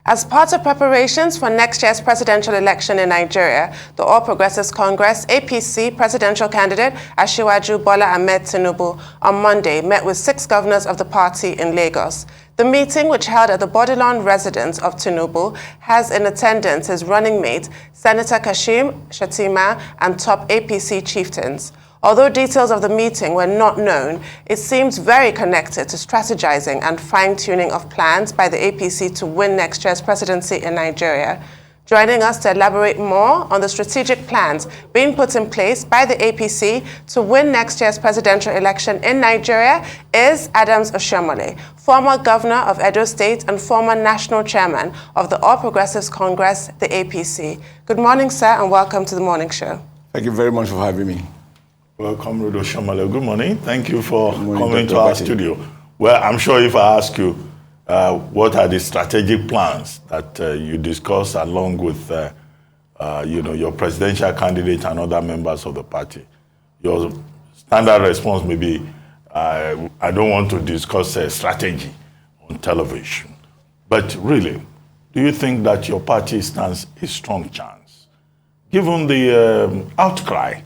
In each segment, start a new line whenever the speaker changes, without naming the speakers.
As part of preparations for next year's presidential election in Nigeria, the All Progressives Congress APC presidential candidate Asiwaju Bola Ahmed Tinubu on Monday met with 6 governors of the party in Lagos. The meeting, which held at the Bodilon residence of Tinubu, has in attendance his running mate, Senator Kashim Shettima, and top APC chieftains. Although details of the meeting were not known, it seems very connected to strategizing and fine-tuning of plans by the APC to win next year's presidency in Nigeria. Joining us to elaborate more on the strategic plans being put in place by the APC to win next year's presidential election in Nigeria is Adams Oshiomhole, former governor of Edo State and former national chairman of the All Progressives Congress, the APC. Good morning, sir, and welcome to the morning show.
Thank you very much for having me.
Welcome, Oshiomhole. Good morning. Thank you for coming to our studio. Well, I'm sure if I ask you, what are the strategic plans that you discuss along with, your presidential candidate and other members of the party? Your standard response may be, I don't want to discuss a strategy on television. But really, do you think that your party stands a strong chance? Given the outcry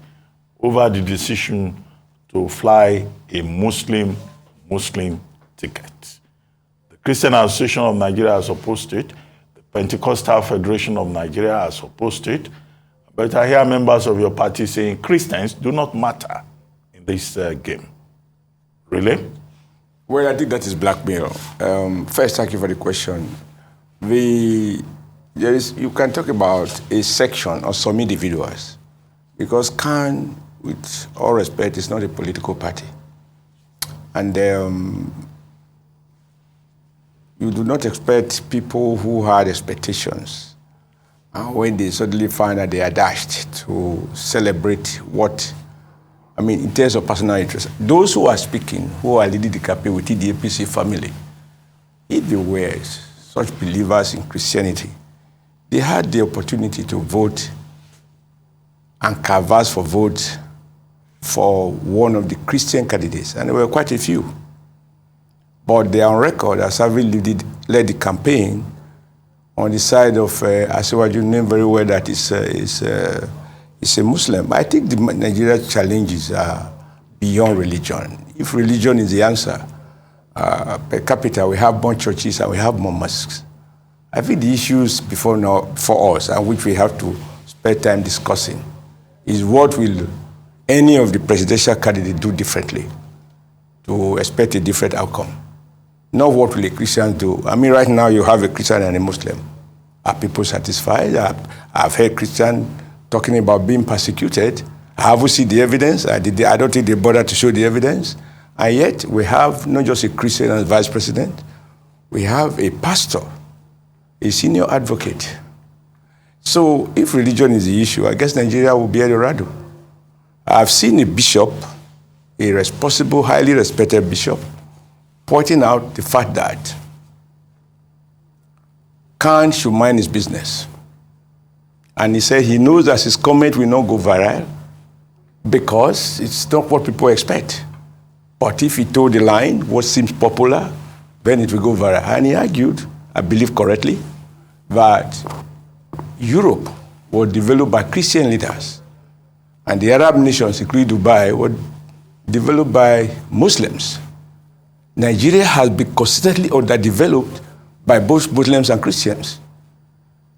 over the decision to fly a Muslim ticket. The Christian Association of Nigeria has opposed it. The Pentecostal Federation of Nigeria has opposed it. But I hear members of your party saying Christians do not matter in this game. Really?
Well, I think that is blackmail. First, thank you for the question. You can talk about a section or some individuals, because CAN, with all respect, is not a political party. And you do not expect people who had expectations, and when they suddenly find that they are dashed, to celebrate in terms of personal interest. Those who are speaking, who are leading the campaign within the APC family, if they were such believers in Christianity, they had the opportunity to vote and canvass for votes for one of the Christian candidates, and there were quite a few. But they are on record as having led the campaign on the side of Asiwaju, named very well that is a Muslim. I think the Nigeria challenges are beyond religion. If religion is the answer, per capita we have more churches and we have more mosques. I think the issues before us, and which we have to spend time discussing, is what will any of the presidential candidates do differently to expect a different outcome. Not what will a Christian do. I mean, right now you have a Christian and a Muslim. Are people satisfied? I've heard Christians talking about being persecuted. Have we seen the evidence? I don't think they bother to show the evidence. And yet we have not just a Christian as vice president, we have a pastor, a senior advocate. So if religion is the issue, I guess Nigeria will be Eldorado. I've seen a bishop, a responsible, highly respected bishop, pointing out the fact that Khan should mind his business. And he said he knows that his comment will not go viral because it's not what people expect. But if he told the line, what seems popular, then it will go viral. And he argued, I believe correctly, that Europe was developed by Christian leaders, and the Arab nations, including Dubai, were developed by Muslims. Nigeria has been consistently underdeveloped by both Muslims and Christians.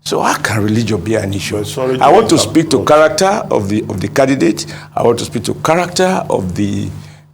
So how can religion be an issue? I want to speak to character of the candidate. I want to speak to character of the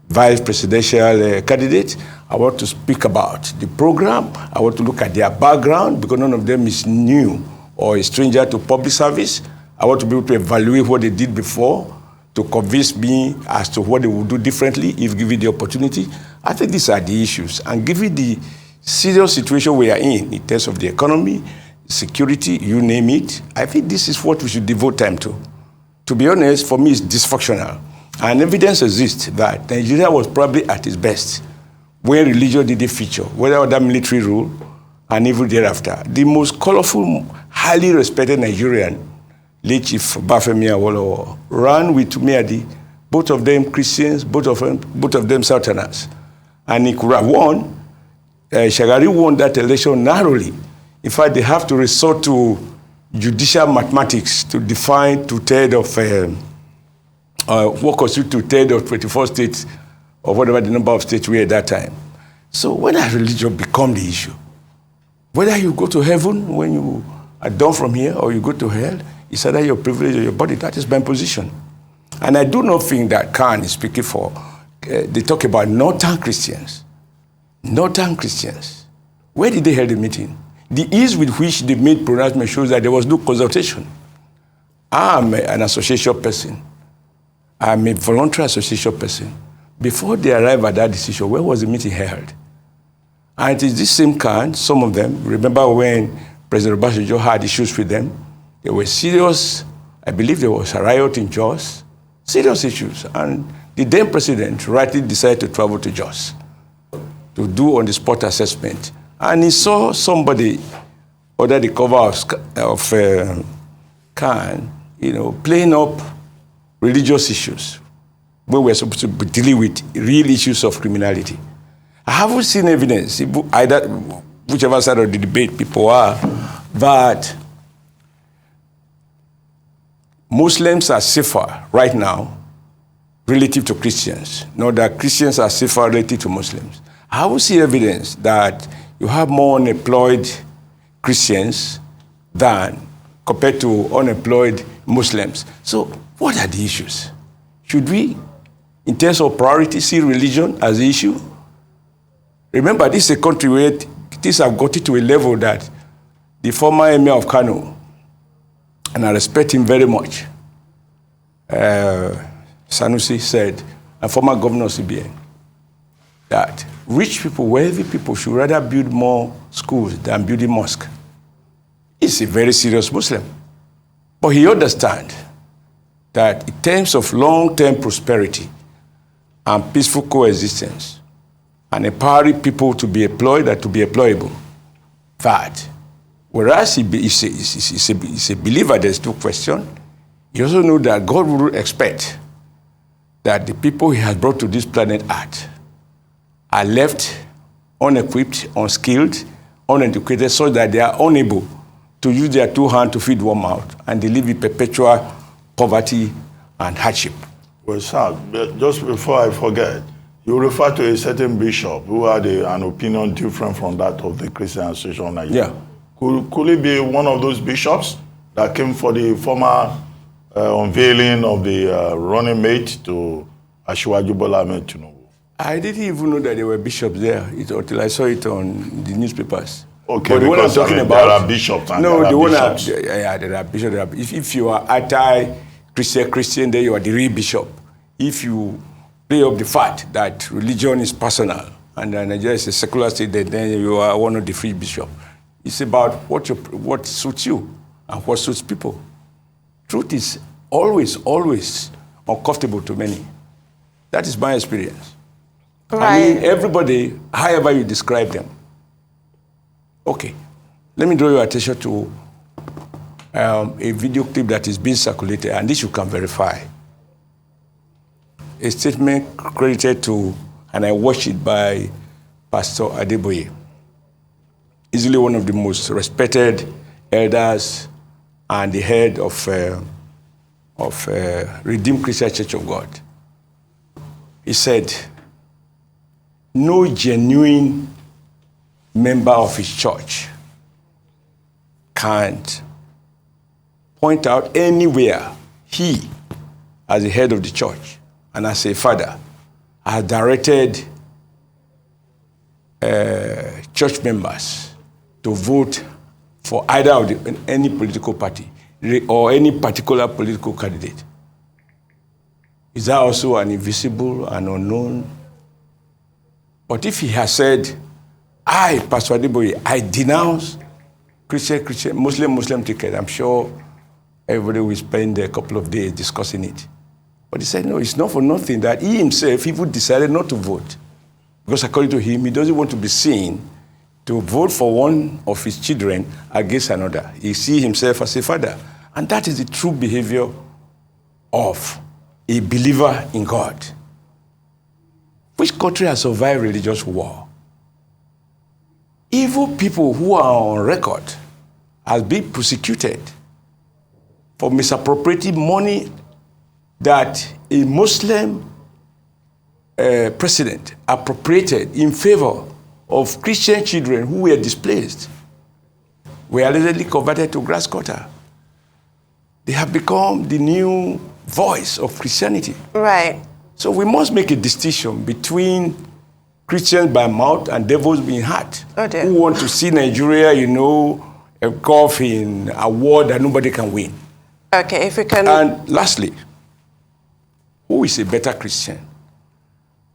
vice presidential candidate. I want to speak about the program. I want to look at their background, because none of them is new or a stranger to public service. I want to be able to evaluate what they did before to convince me as to what they will do differently if given the opportunity. I think these are the issues. And given the serious situation we are in terms of the economy, security, you name it, I think this is what we should devote time to. To be honest, for me, it's dysfunctional. And evidence exists that Nigeria was probably at its best when religion didn't feature, whether under military rule and even thereafter. The most colorful, highly respected Nigerian, late Chief Bafemi Awolowo, ran with Tumiadi, both of them Christians, both of them Southerners. And he could have won. Shagari won that election narrowly In fact, they have to resort to judicial mathematics to define two-thirds of what constitutes two-thirds of 24 states, or whatever the number of states were at that time. So when has religion become the issue? Whether you go to heaven when you are done from here, or you go to hell, it's either your privilege or your body. That is my position. And I do not think that Khan is speaking for. They talk about northern Christians. Northern Christians. Where did they hold the meeting? The ease with which they made pronouncement shows that there was no consultation. I'm an association person. I'm a voluntary association person. Before they arrived at that decision, where was the meeting held? And it is this same kind, some of them, remember when President Obasanjo had issues with them, they were serious. I believe there was a riot in Jos, serious issues. And the then president rightly decided to travel to Jos to do on-the-spot assessment. And he saw somebody under the cover of Khan, playing up religious issues when we're supposed to be dealing with real issues of criminality. I haven't seen evidence, either whichever side of the debate people are, that Muslims are safer right now relative to Christians, not that Christians are safer relative to Muslims. I haven't seen evidence that you have more unemployed Christians than compared to unemployed Muslims. So what are the issues? Should we, in terms of priority, see religion as the issue? Remember, this is a country where things have gotten to a level that the former emir of Kano, and I respect him very much, Sanusi said, and former governor of CBN, that rich people, wealthy people should rather build more schools than building mosques. He's a very serious Muslim. But he understands that in terms of long-term prosperity and peaceful coexistence, and empowering people to be employed and to be employable, that whereas he's a believer, there's no question, he also knows that God will expect that the people he has brought to this planet Earth are left unequipped, unskilled, uneducated, so that they are unable to use their two hands to feed one mouth, and they live in perpetual poverty and hardship.
Well, sir, just before I forget, you refer to a certain bishop who had an opinion different from that of the Christian Association of Nigeria.
Yeah.
Could it be one of those bishops that came for the former unveiling of the running mate to Asiwaju Bola Ahmed Tinubu?
I didn't even know that there were bishops there until I saw it on the newspapers.
Okay,
but the one I'm talking about,
there are bishops and
no,
there
the
are
one
bishops.
There are bishops. If you are anti-Christian, then you are the real bishop. If you play up the fact that religion is personal and Nigeria is a secular state, then you are one of the free bishops. It's about what suits you and what suits people. Truth is always uncomfortable to many. That is my experience.
Right.
I mean, everybody, however you describe them. Okay, let me draw your attention to a video clip that is being circulated, and this you can verify. A statement credited to, and I watched it by Pastor Adeboye, easily one of the most respected elders and the head of Redeemed Christian Church of God. He said, no genuine member of his church can't point out anywhere he, as the head of the church and as a father, has directed church members to vote for either of any political party or any particular political candidate. Is that also an invisible and unknown? But if he has said, I, Pastor Adeboye, I denounce Christian, Muslim ticket, I'm sure everybody will spend a couple of days discussing it. But he said, no, it's not for nothing that he himself even decided not to vote. Because according to him, he doesn't want to be seen to vote for one of his children against another. He sees himself as a father. And that is the true behavior of a believer in God. Which country has survived religious war? evil people who are on record as being prosecuted for misappropriating money that a Muslim president appropriated in favor of Christian children who were displaced, were allegedly converted to grass cutter. They have become the new voice of Christianity.
Right.
So we must make a distinction between Christians by mouth and devils being heart.
Oh dear.
Who want to see Nigeria, engulf in a war that nobody can win.
Okay, if we can...
And lastly, who is a better Christian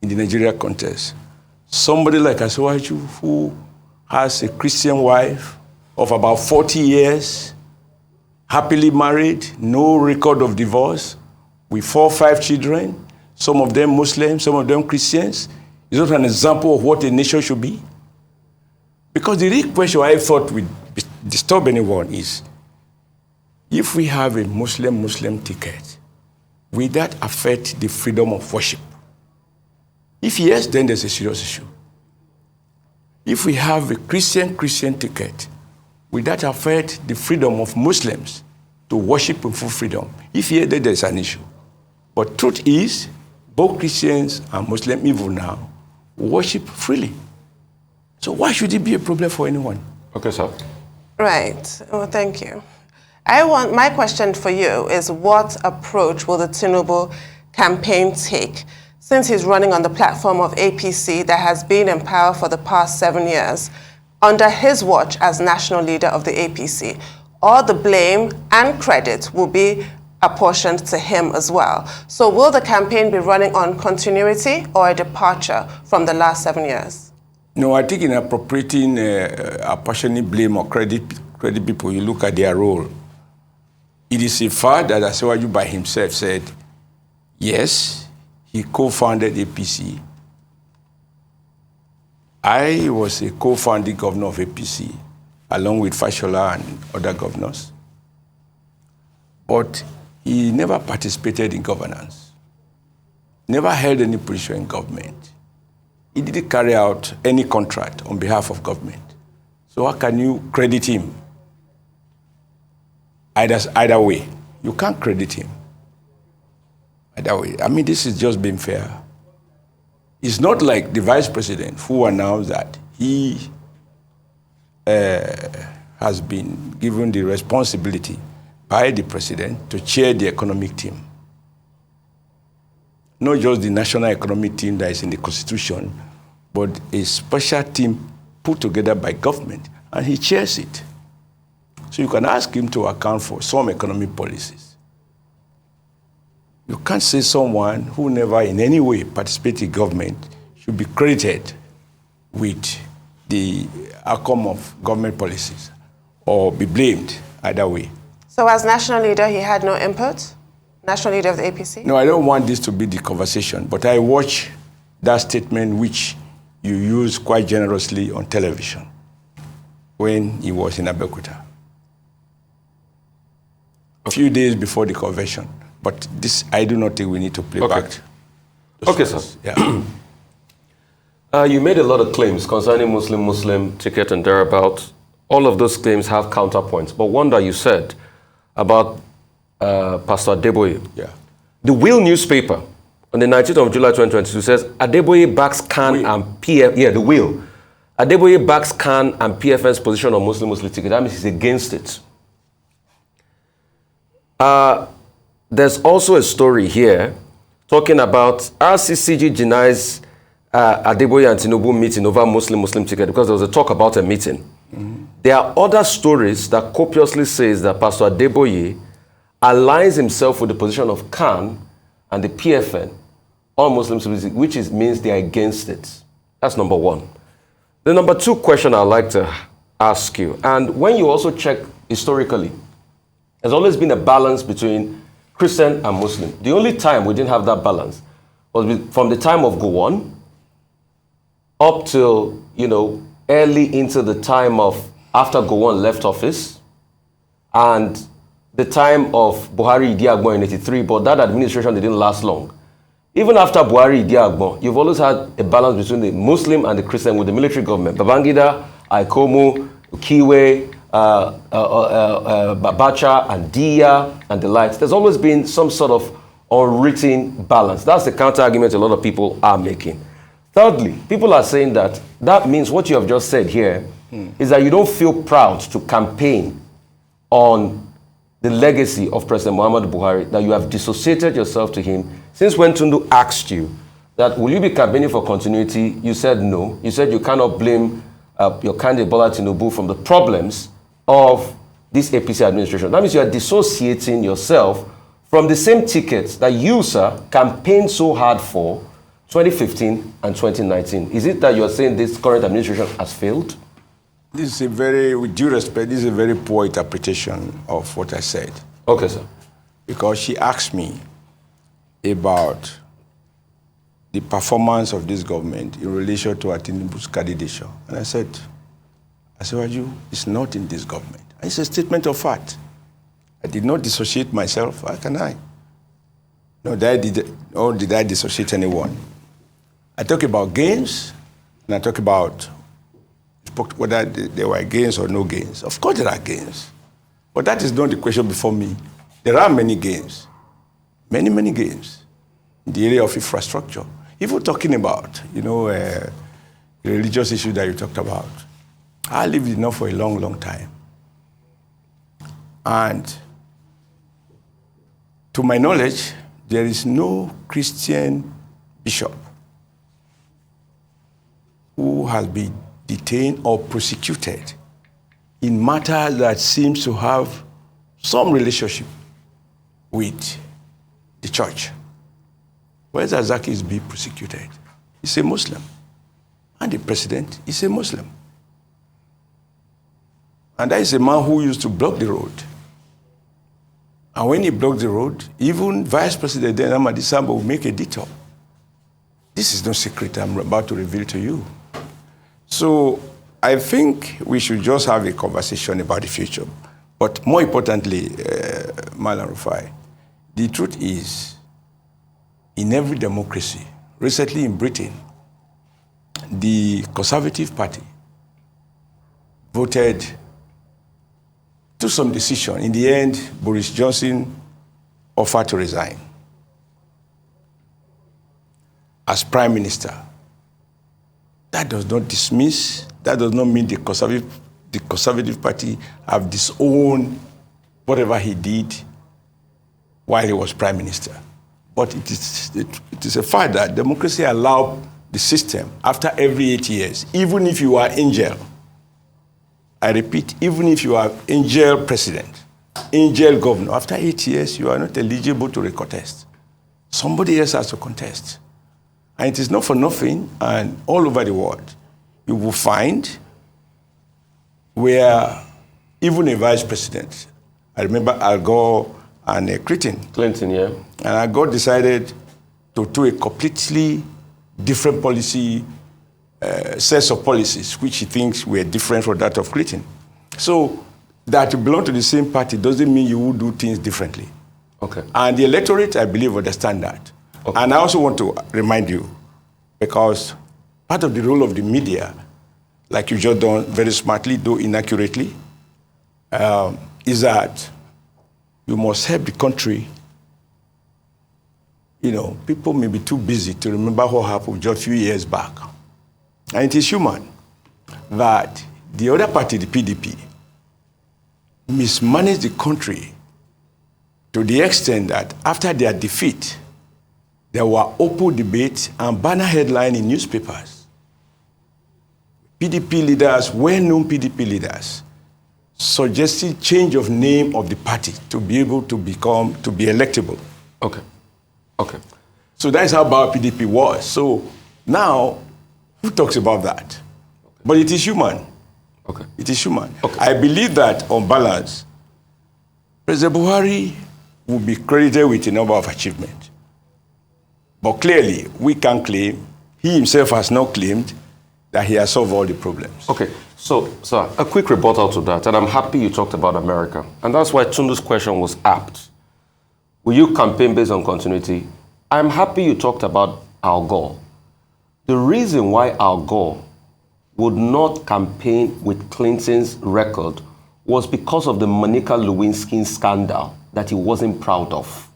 in the Nigeria context? Somebody like Asiwaju, who has a Christian wife of about 40 years, happily married, no record of divorce, with 4 or 5 children, some of them Muslims, some of them Christians. Is not an example of what a nation should be? Because the real question I thought would disturb anyone is, if we have a Muslim ticket, will that affect the freedom of worship? If yes, then there's a serious issue. If we have a Christian ticket, will that affect the freedom of Muslims to worship in full freedom? If yes, then there's an issue. But truth is, both Christians and Muslims, even now, worship freely. So why should it be a problem for anyone?
Okay, sir.
Right. Well, thank you. My question for you is, what approach will the Tinubu campaign take, since he's running on the platform of APC that has been in power for the past 7 years, under his watch as national leader of the APC? All the blame and credit will be apportioned to him as well. So will the campaign be running on continuity or a departure from the last 7 years?
No, I think in appropriating apportioning blame or credit people, you look at their role. It is a fact that Asiwaju by himself said, yes, he co-founded APC. I was a co-founding governor of APC, along with Fashola and other governors. But he never participated in governance, never held any position in government. He didn't carry out any contract on behalf of government. So how can you credit him? Either way, you can't credit him. Either way. I mean, this is just being fair. It's not like the vice president who announced that he has been given the responsibility by the president to chair the economic team. Not just the national economic team that is in the constitution, but a special team put together by government, and he chairs it. So you can ask him to account for some economic policies. You can't say someone who never in any way participated in government should be credited with the outcome of government policies or be blamed either way.
So as national leader, he had no input? National leader of the APC?
No, I don't want this to be the conversation, but I watch that statement which you use quite generously on television when he was in Abeokuta, a few days before the convention. But this, I do not think we need to play back.
Okay, sir.
Yeah.
You made a lot of claims concerning Muslim ticket and thereabouts. All of those claims have counterpoints. But one that you said about Pastor Adeboye.
Yeah.
The Will newspaper on the 19th of July 2022 says Adeboye backs CAN and PF. Yeah, the Will. Adeboye backs CAN and PFN's position on Muslim ticket. That means he's against it. There's also a story here talking about RCCG denies Adeboye and Tinubu meeting over Muslim ticket because there was a talk about a meeting. Mm-hmm. There are other stories that copiously says that Pastor Adeboye aligns himself with the position of CAN and the PFN on Muslim music, which means they are against it. That's number one. The number two question I'd like to ask you, and when you also check historically, there's always been a balance between Christian and Muslim. The only time we didn't have that balance was from the time of Gowon up till, early into the time of after Gowon left office and the time of Buhari Idi Agbon in 83, but that administration didn't last long. Even after Buhari Idi Agbon, you've always had a balance between the Muslim and the Christian with the military government. Babangida Ikomu, Kiwe, Babacha, and Dia, and the likes. There's always been some sort of unwritten balance. That's the counter-argument a lot of people are making. Thirdly, people are saying that that means what you have just said here is that you don't feel proud to campaign on the legacy of President Muhammadu Buhari, that you have dissociated yourself to him. Since when Tundu asked you that, will you be campaigning for continuity, you said no. You said you cannot blame your candidate Bola Tinubu from the problems of this APC administration. That means you are dissociating yourself from the same tickets that you, sir, campaigned so hard for 2015 and 2019. Is it that you are saying this current administration has failed?
This is a very, with due respect, this is a very poor interpretation of what I said.
Okay, sir.
Because she asked me about the performance of this government in relation to Tinubu's candidature. And I said, it's not in this government. And it's a statement of fact. I did not dissociate myself. How can I? No, did I dissociate anyone? I talk about gains, and I talk about whether there were gains or no gains. Of course there are gains. But that is not the question before me. There are many gains, many gains in the area of infrastructure. Even talking about, the religious issue that you talked about. I lived in North for a long time. And to my knowledge, there is no Christian bishop who has been detained or prosecuted in matters that seems to have some relationship with the church. Where Zaki is being prosecuted? He's a Muslim. And the president is a Muslim. And that is a man who used to block the road. And when he blocked the road, even Vice President then Amadi Sambo will make a detour. This is no secret I'm about to reveal to you. So I think we should just have a conversation about the future. But more importantly, Malam Rufai, the truth is, in every democracy, recently in Britain, the Conservative Party voted to some decision. In the end, Boris Johnson offered to resign as Prime Minister. That does not dismiss, that does not mean the Conservative Party have disowned whatever he did while he was Prime Minister. But it is a fact that democracy allows the system after every 8 years, even if you are in jail. I repeat, even if you are in jail president, in jail governor, after 8 years, you are not eligible to recontest. Somebody else has to contest. And it is not for nothing, and all over the world, you will find where even a vice president, I remember Al Gore and Clinton, yeah. And Al Gore decided to do a completely different policy, sets of policies, which he thinks were different from that of Clinton. So that you belong to the same party doesn't mean you will do things differently.
Okay.
And the electorate, I believe, understand that. Okay. And I also want to remind you, because part of the role of the media, like you just done very smartly, though inaccurately, is that you must help the country. People may be too busy to remember what happened just a few years back. And it is human that the other party, the PDP, mismanaged the country to the extent that after their defeat, there were open debates and banner headlines in newspapers. PDP leaders, well-known PDP leaders, suggested change of name of the party to be able to be electable.
Okay. Okay.
So that's how bad PDP was. So now, who talks about that? Okay. But it is human.
Okay.
It is human.
Okay.
I believe that, on balance, President Buhari will be credited with a number of achievements. But clearly, we can't claim, he himself has not claimed that he has solved all the problems.
Okay, so a quick rebuttal to that, and I'm happy you talked about America. And that's why Tundu's question was apt. Will you campaign based on continuity? I'm happy you talked about Al Gore. The reason why Al Gore would not campaign with Clinton's record was because of the Monica Lewinsky scandal that he wasn't proud of.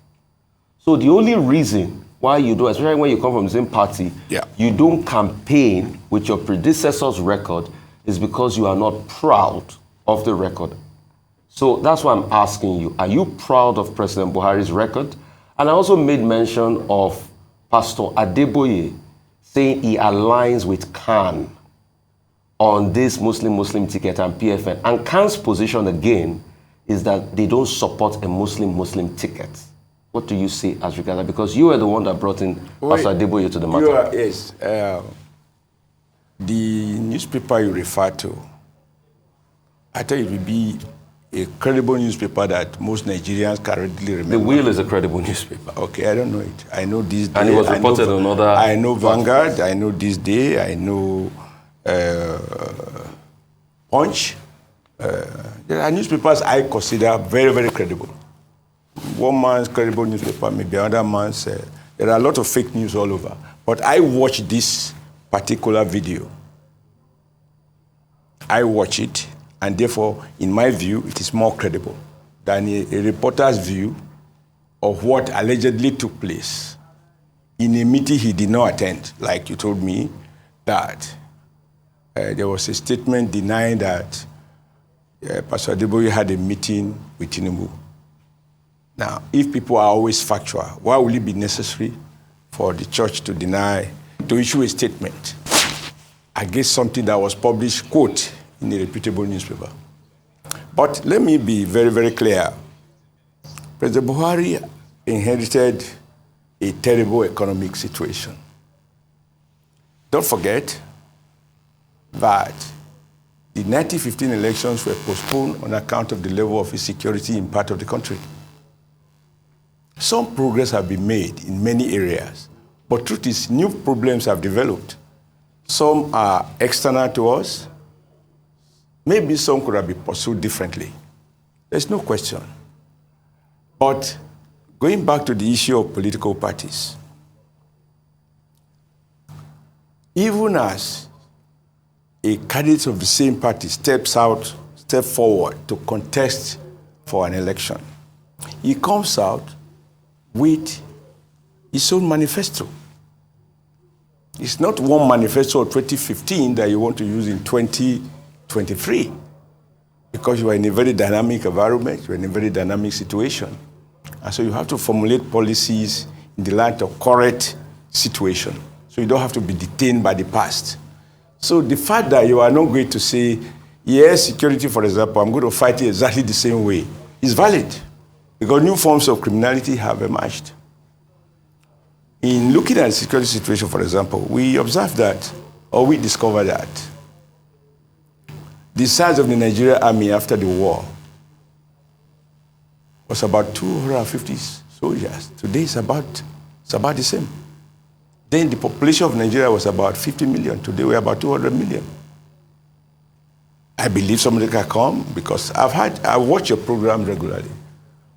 So the only reason why you do, especially when you come from the same party, you don't campaign with your predecessor's record is because you are not proud of the record. So that's why I'm asking you, are you proud of President Buhari's record? And I also made mention of Pastor Adeboye saying he aligns with Khan on this Muslim ticket and PFN. And Khan's position again is that they don't support a Muslim ticket. What do you say as regards that? Because you were the one that brought in Pastor Adeboye to the matter.
Yes. The newspaper you refer to, I thought it would be a credible newspaper that most Nigerians can readily remember.
The Wheel is a credible newspaper.
Okay, I don't know it. I know This Day.
And it was reported on other...
I know Vanguard, I know This Day, I know Punch. There are newspapers I consider very, very credible. One man's credible newspaper, maybe another man's. There are a lot of fake news all over. But I watched this particular video. I watch it, and therefore, in my view, it is more credible than a reporter's view of what allegedly took place in a meeting he did not attend. Like you told me that there was a statement denying that Pastor Adeboye had a meeting with Tinubu. Now, if people are always factual, why will it be necessary for the church to issue a statement against something that was published, quote, in a reputable newspaper? But let me be very, very clear. President Buhari inherited a terrible economic situation. Don't forget that the 1915 elections were postponed on account of the level of insecurity in part of the country. Some progress have been made in many areas, but truth is, new problems have developed. Some are external to us. Maybe some could have been pursued differently. There's no question. But going back to the issue of political parties, even as a candidate of the same party steps forward to contest for an election, he comes out with his own manifesto. It's not one manifesto of 2015 that you want to use in 2023, because you are in a very dynamic environment, you're in a very dynamic situation. And so you have to formulate policies in the light of current situation, so you don't have to be detained by the past. So the fact that you are not going to say, yes, security, for example, I'm going to fight it exactly the same way, is valid, because new forms of criminality have emerged. In looking at the security situation, for example, we observed that, or we discovered that, the size of the Nigerian army after the war was about 250 soldiers. Today it's about the same. Then the population of Nigeria was about 50 million. Today we're about 200 million. I believe somebody can come, because I watch your program regularly.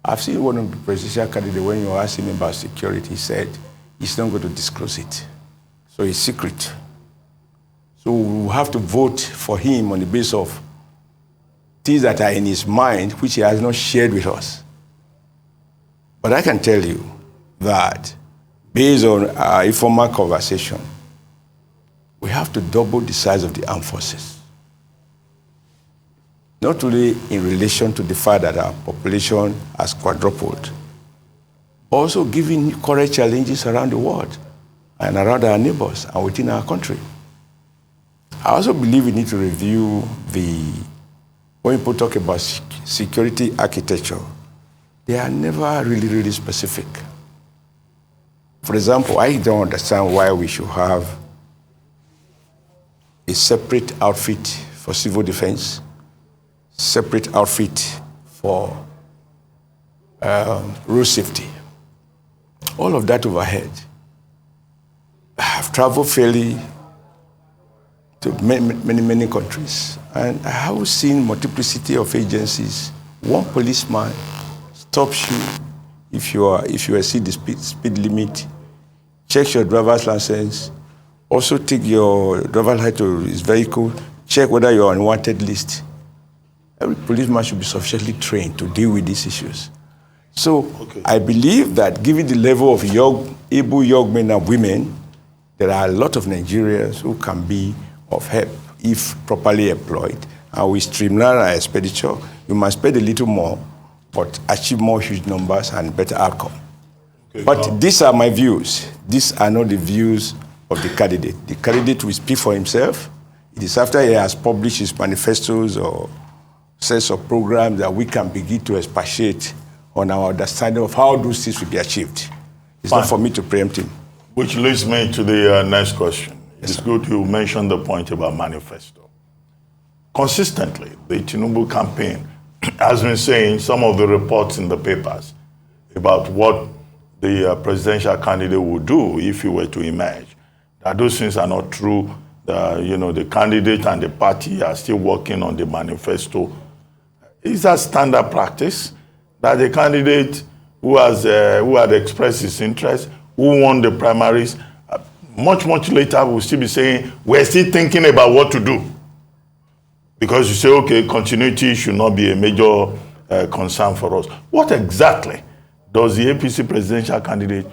I've seen one of the presidential candidates, when you asked him about security, he said he's not going to disclose it. So it's secret. So we have to vote for him on the basis of things that are in his mind, which he has not shared with us. But I can tell you that based on our informal conversation, we have to double the size of the armed forces. Not only in relation to the fact that our population has quadrupled, but also giving current challenges around the world and around our neighbors and within our country. I also believe we need to review when people talk about security architecture, they are never really, really specific. For example, I don't understand why we should have a separate outfit for civil defense, separate outfit for road safety. All of that overhead. I have traveled fairly to many countries, and I have seen multiplicity of agencies. One policeman stops you if you exceed the speed limit, checks your driver's license, Also take your driver's license to his vehicle, check whether you're on wanted list. Every policeman should be sufficiently trained to deal with these issues. So I believe that given the level of able young men and women, there are a lot of Nigerians who can be of help if properly employed. And we streamline our expenditure. You must spend a little more, but achieve more huge numbers and better outcome. But these are my views. These are not the views of the candidate. The candidate will speak for himself. It is after he has published his manifestos or sets of programs that we can begin to expatiate on our understanding of how those things will be achieved. It's not for me to preempt him.
Which leads me to the next question. Yes, it's good you mentioned the point about manifesto. Consistently, the Tinubu campaign has been saying some of the reports in the papers about what the presidential candidate would do if he were to emerge. That those things are not true. The candidate and the party are still working on the manifesto. Is that standard practice that the candidate who had expressed his interest, who won the primaries, much later will still be saying, we're still thinking about what to do? Because you say, okay, continuity should not be a major concern for us. What exactly does the APC presidential candidate,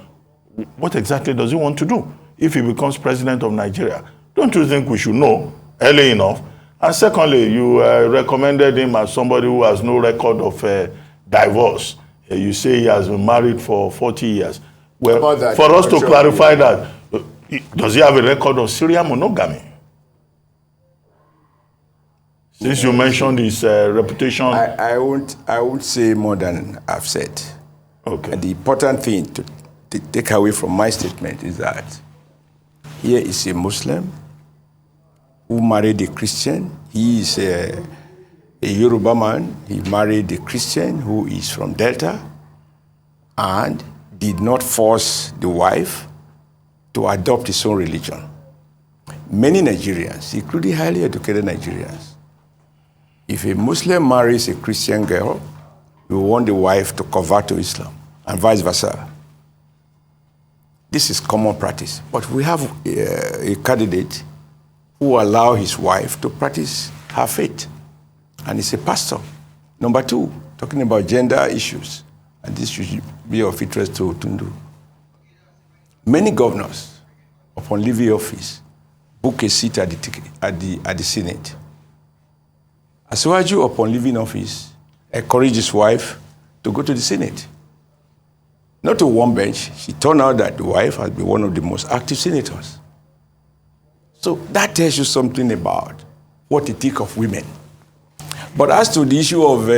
what exactly does he want to do if he becomes president of Nigeria? Don't you think we should know early enough? And secondly, you recommended him as somebody who has no record of divorce. You say he has been married for 40 years. Well, for us to clarify that, does he have a record of serial monogamy? Since you mentioned his reputation.
I won't say more than I've said.
Okay.
And the important thing to take away from my statement is that here is a Muslim who married a Christian. He is a Yoruba man. He married a Christian who is from Delta and did not force the wife to adopt his own religion. Many Nigerians, including highly educated Nigerians, if a Muslim marries a Christian girl, you want the wife to convert to Islam, and vice versa. This is common practice. But we have a candidate who allows his wife to practice her faith, and he's a pastor. Number two, talking about gender issues, and this should be of interest to Tinubu. Many governors, upon leaving office, book a seat at the Senate. Asiwaju, upon leaving office, encouraged his wife to go to the Senate. Not to one bench. She turned out that the wife has been one of the most active senators. So that tells you something about what you think of women. But as to the issue of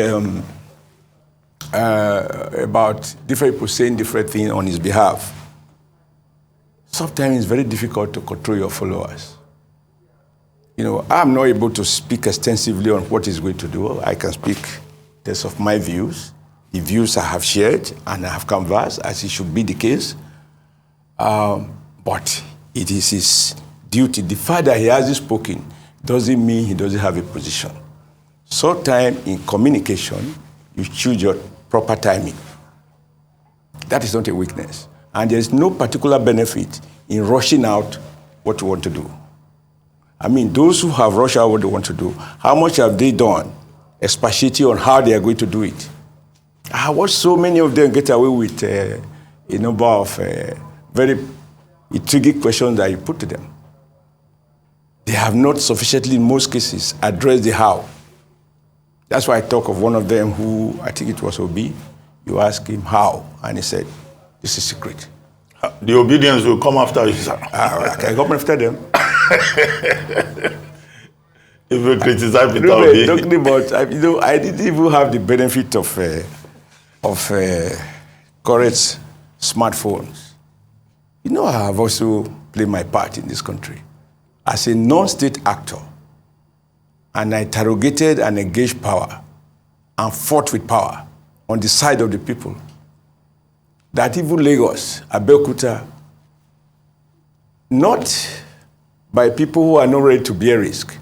about different people saying different things on his behalf, sometimes it's very difficult to control your followers. I'm not able to speak extensively on what he's going to do. I can speak in terms of my views, the views I have shared and I have canvassed, as it should be the case. But it is his duty. The fact that he hasn't spoken doesn't mean he doesn't have a position. Sometimes in communication, you choose your proper timing. That is not a weakness. And there's no particular benefit in rushing out what you want to do. I mean, those who have rushed out what they want to do, how much have they done expatiating on how they are going to do it? I watched so many of them get away with a number of very intriguing questions that you put to them. They have not sufficiently, in most cases, addressed the how. That's why I talk of one of them who, I think it was Obi. You ask him how, and he said, this is secret.
The obedience will come after you, sir.
I can come after them.
If you criticize Peter Obi.
Talking about, I didn't even have the benefit of correct smartphones. I have also played my part in this country as a non-state actor, and I interrogated and engaged power and fought with power on the side of the people. That even Lagos, Abeokuta, not by people who are not ready to bear risk,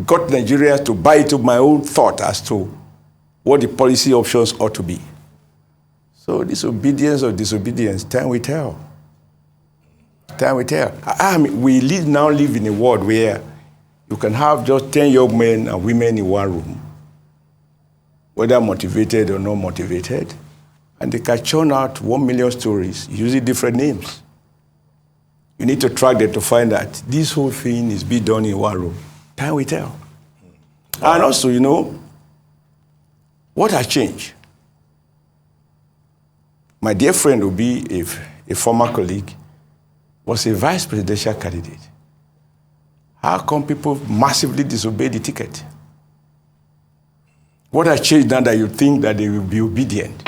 got Nigerians to buy into my own thought as to what the policy options ought to be. So this obedience or disobedience, time will tell. Time will tell. I mean, we now live in a world where you can have just 10 young men and women in one room, whether motivated or not motivated, and they can churn out 1 million stories using different names. You need to track them to find that this whole thing is being done in one room. Time will tell. And also, you know, what has changed? My dear friend Obi, a former colleague, was a vice presidential candidate. How come people massively disobey the ticket? What has changed now that you think that they will be obedient?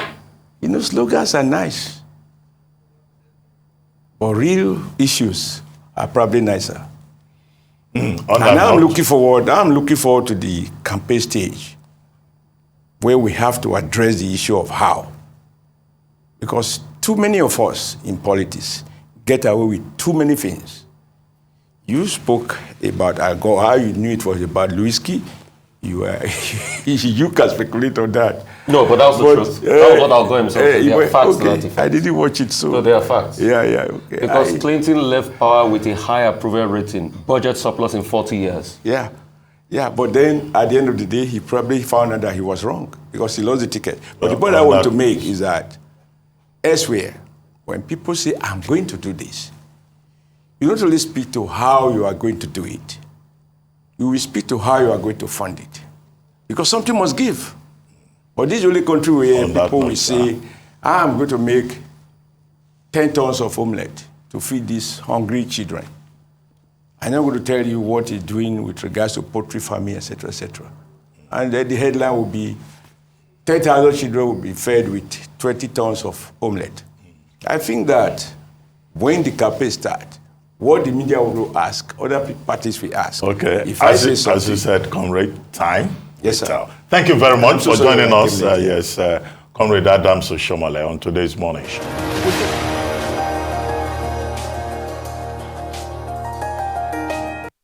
You know, slogans are nice, but real issues are probably nicer. And I'm looking forward to the campaign stage where we have to address the issue of how. Because too many of us in politics get away with too many things. You spoke about alcohol, how you knew it was about whiskey. You can speculate on that.
No, but that was the truth. That was what Al Gore himself said. There are facts to that effect.
I didn't watch it, so...
No, there are facts.
Yeah, okay.
Because Clinton left power with a high approval rating, budget surplus in 40 years.
Yeah, but then at the end of the day, he probably found out that he was wrong because he lost the ticket. But the point I want to make is that elsewhere, when people say, I'm going to do this, you don't really speak to how you are going to do it. You will speak to how you are going to fund it. Because something must give. But this is the only country where people will say, I'm going to make 10 tons of omelette to feed these hungry children. I'm not going to tell you what he's doing with regards to poultry farming, etc., etc. And then the headline will be, 10,000 children will be fed with 20 tons of omelette. I think that when the campaign starts, what the media will ask, other parties will ask.
Okay.
If I say something,
as you said, Comrade, time.
Yes, sir.
Thank you very much for joining us. Comrade Adams Oshiomhole on today's morning show.